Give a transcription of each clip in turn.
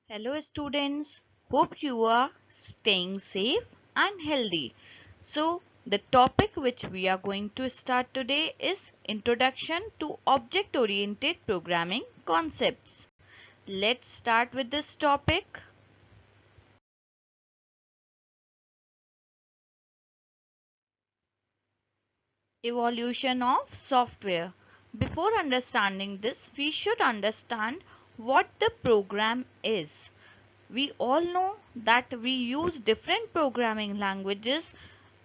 Hello students, hope you are staying safe and healthy. So the topic which we are going to start today is Introduction to Object Oriented Programming Concepts. Let's start with this topic. Evolution of software. Before understanding this, we should understand what the program is. We all know that we use different programming languages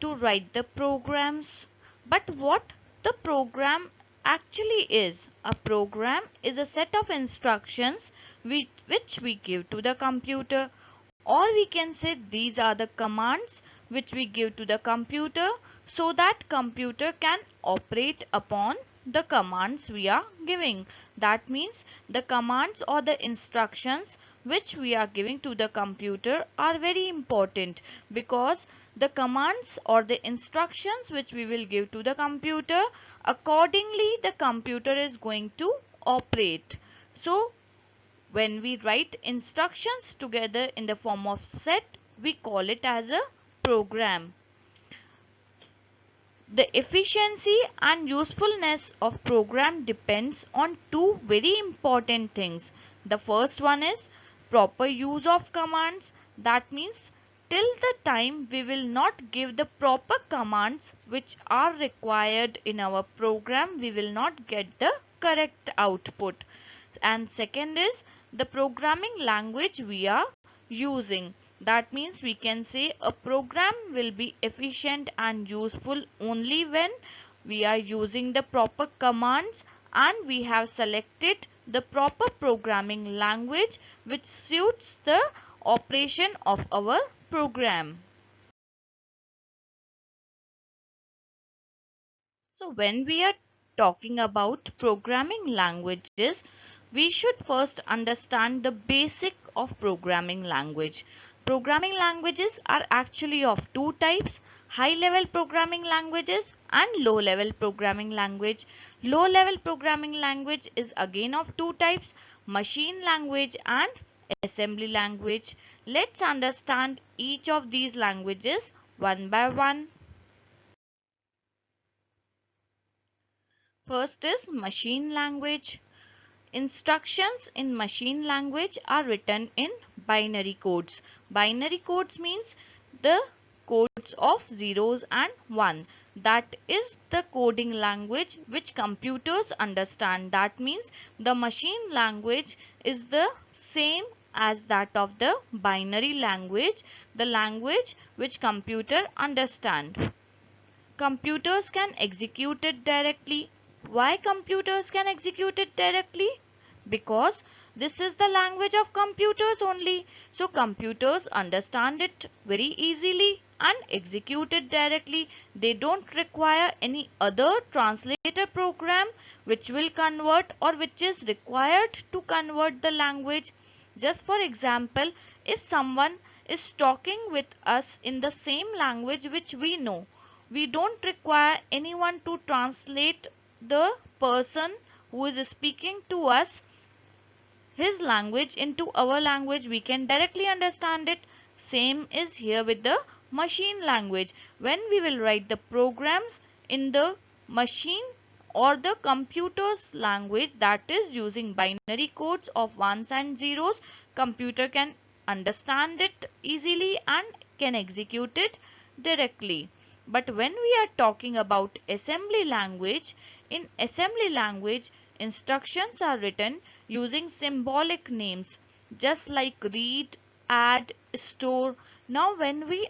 to write the programs. But what the program actually is? A program is a set of instructions which we give to the computer, or we can say these are the commands which we give to the computer so that computer can operate upon the commands we are giving. That means the commands or the instructions which we are giving to the computer are very important, because the commands or the instructions which we will give to the computer, accordingly the computer is going to operate. So when we write instructions together in the form of set, we call it as a program. The efficiency and usefulness of program depends on two very important things. The first one is proper use of commands. That means till the time we will not give the proper commands which are required in our program, we will not get the correct output. And second is the programming language we are using. That means we can say a program will be efficient and useful only when we are using the proper commands and we have selected the proper programming language which suits the operation of our program. So when we are talking about programming languages, we should first understand the basic of programming language. Programming languages are actually of two types: high level programming languages and low level programming language. Low level programming language is again of two types: machine language and assembly language. Let's understand each of these languages one by one. First is machine language. Instructions in machine language are written in binary codes. Binary codes means the codes of zeros and one. That is the coding language which computers understand. That means the machine language is the same as that of the binary language, the language which computer understand. Computers can execute it directly. Why computers can execute it directly? Because this is the language of computers only. So computers understand it very easily and execute it directly. They don't require any other translator program which will convert or which is required to convert the language. Just for example, if someone is talking with us in the same language which we know, we don't require anyone to translate the person who is speaking to us his language into our language. We can directly understand it. Same is here with the machine language. When we will write the programs in the machine or the computer's language, that is using binary codes of ones and zeros, computer can understand it easily and can execute it directly. But when we are talking about assembly language, in assembly language instructions are written using symbolic names just like read, add, store. Now when we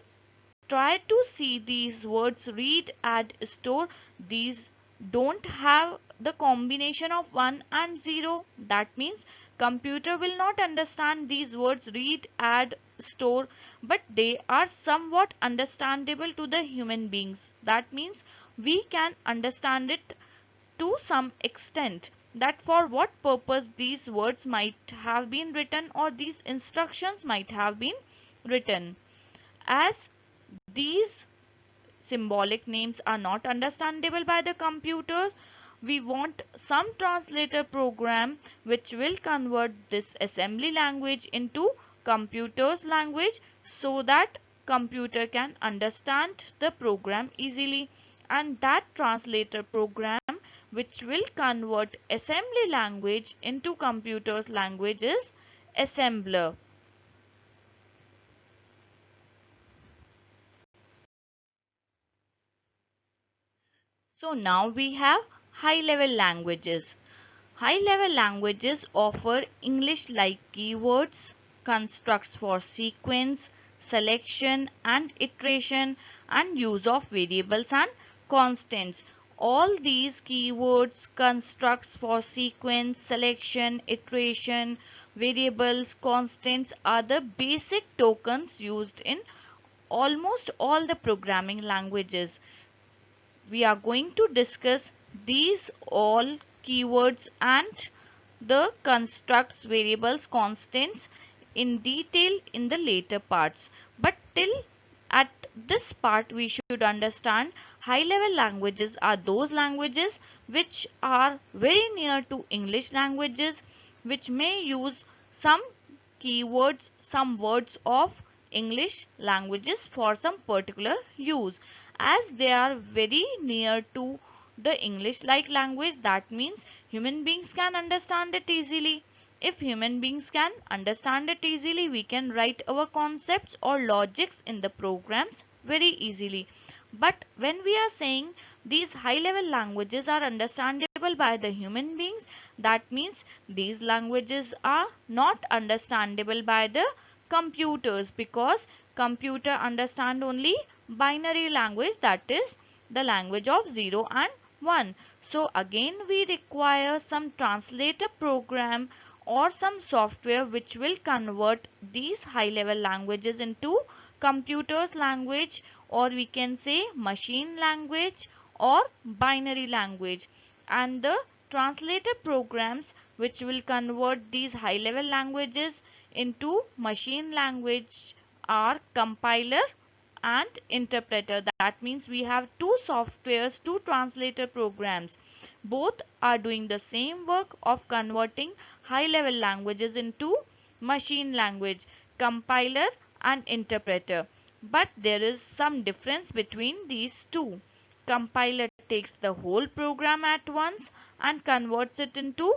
try to see these words read, add, store, these don't have the combination of 1 and 0. That means computer will not understand these words read, add, store, but they are somewhat understandable to the human beings. That means we can understand it to some extent, that for what purpose these words might have been written or these instructions might have been written. As these symbolic names are not understandable by the computers, we want some translator program which will convert this assembly language into computer's language so that computer can understand the program easily, and that translator program which will convert assembly language into computer's language is assembler. So now we have high level languages. High level languages offer English like keywords, constructs for sequence, selection and iteration, and use of variables and constants. All these keywords, constructs for sequence, selection, iteration, variables, constants are the basic tokens used in almost all the programming languages. We are going to discuss these all keywords and the constructs, variables, constants in detail in the later parts. But till at this part we should understand high level languages are those languages which are very near to English languages, which may use some keywords, some words of English languages for some particular use. As they are very near to the English like language, that means human beings can understand it easily. If human beings can understand it easily, we can write our concepts or logics in the programs very easily. But when we are saying these high level languages are understandable by the human beings, that means these languages are not understandable by the computers, because computer understand only binary language, that is the language of 0 and 1. So again we require some translator program or some software which will convert these high level languages into computers language, or we can say machine language or binary language. And the translator programs which will convert these high level languages into machine language are compiler and interpreter. That means we have two softwares, two translator programs. Both are doing the same work of converting high level languages into machine language, compiler and interpreter. But there is some difference between these two. Compiler takes the whole program at once and converts it into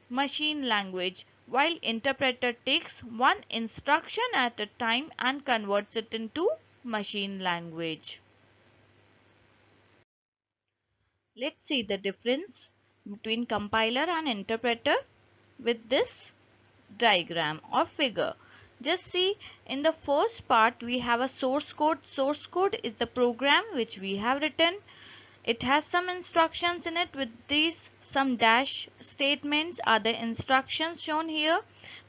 machine language, while interpreter takes one instruction at a time and converts it into machine language. Let's see the difference between compiler and interpreter with this diagram or figure. Just see, in the first part we have a source code. Source code is the program which we have written. It has some instructions in it. With these some dash statements are the instructions shown here.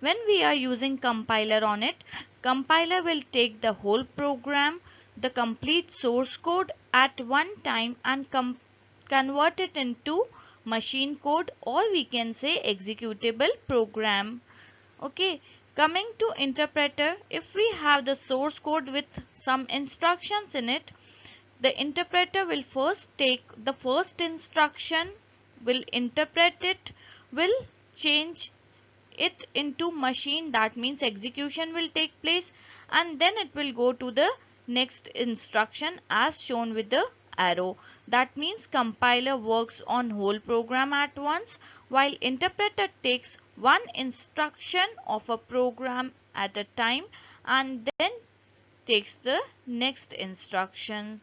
When we are using compiler on it, compiler will take the whole program, the complete source code at one time and convert it into machine code, or we can say executable program. Okay, coming to interpreter, if we have the source code with some instructions in it, the interpreter will first take the first instruction, will interpret it, will change it into machine, that means execution will take place, and then it will go to the next instruction as shown with the arrow. That means compiler works on whole program at once, while interpreter takes one instruction of a program at a time and then takes the next instruction.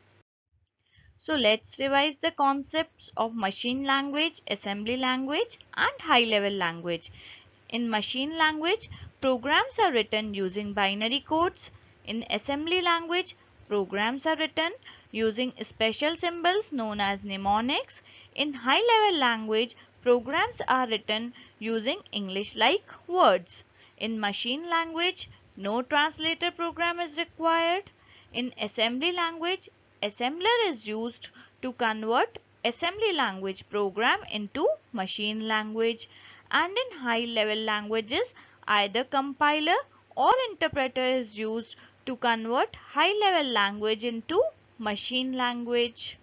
So let's revise the concepts of machine language, assembly language and high level language. In machine language, programs are written using binary codes. In assembly language, programs are written using special symbols known as mnemonics. In high level language, programs are written using English-like words. In machine language, no translator program is required. In assembly language, assembler is used to convert assembly language program into machine language. And in high level languages, either compiler or interpreter is used to convert high level language into machine language.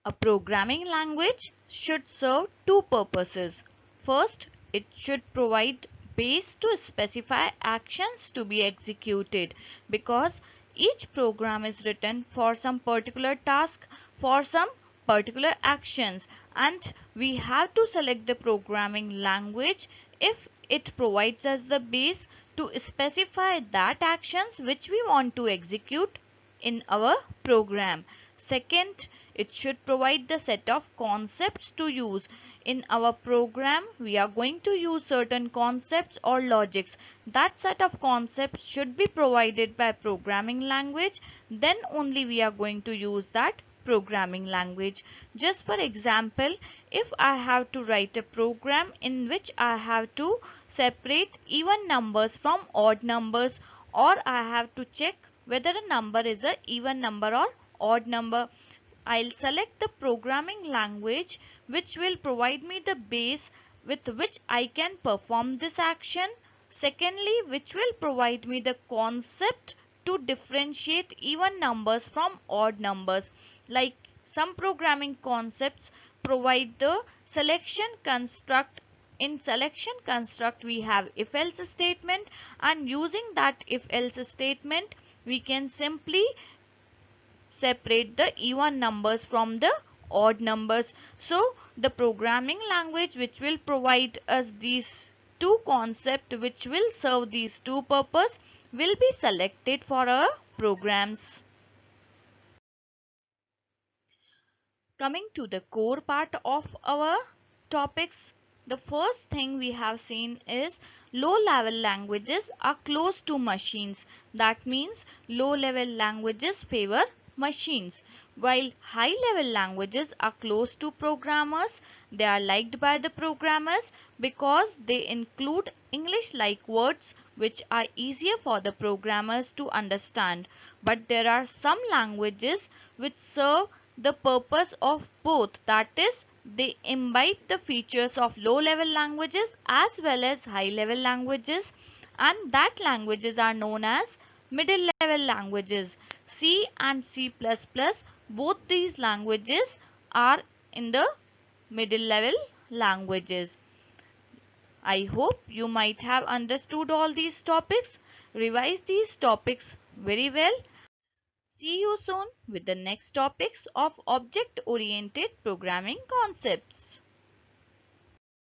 A programming language should serve two purposes. First, it should provide base to specify actions to be executed, because each program is written for some particular task, for some particular actions, and we have to select the programming language if it provides us the base to specify that actions which we want to execute in our program. Second, it should provide the set of concepts to use. In our program, we are going to use certain concepts or logics. That set of concepts should be provided by programming language. Then only we are going to use that programming language. Just for example, if I have to write a program in which I have to separate even numbers from odd numbers, or I have to check whether a number is a even number or odd number, I'll select the programming language which will provide me the base with which I can perform this action. Secondly, which will provide me the concept to differentiate even numbers from odd numbers. Like some programming concepts provide the selection construct. In selection construct we have if else statement, and using that if else statement we can simply separate the even numbers from the odd numbers. So the programming language which will provide us these two concepts which will serve these two purposes will be selected for our programs. Coming to the core part of our topics, the first thing we have seen is low level languages are close to machines. That means low level languages favor machines, while high level languages are close to programmers. They are liked by the programmers because they include English like words which are easier for the programmers to understand. But there are some languages which serve the purpose of both, that is, they imbibe the features of low level languages as well as high level languages, and that languages are known as middle level languages. C and C++, both these languages are in the middle level languages. I hope you might have understood all these topics. Revise these topics very well. See you soon with the next topics of object-oriented programming concepts.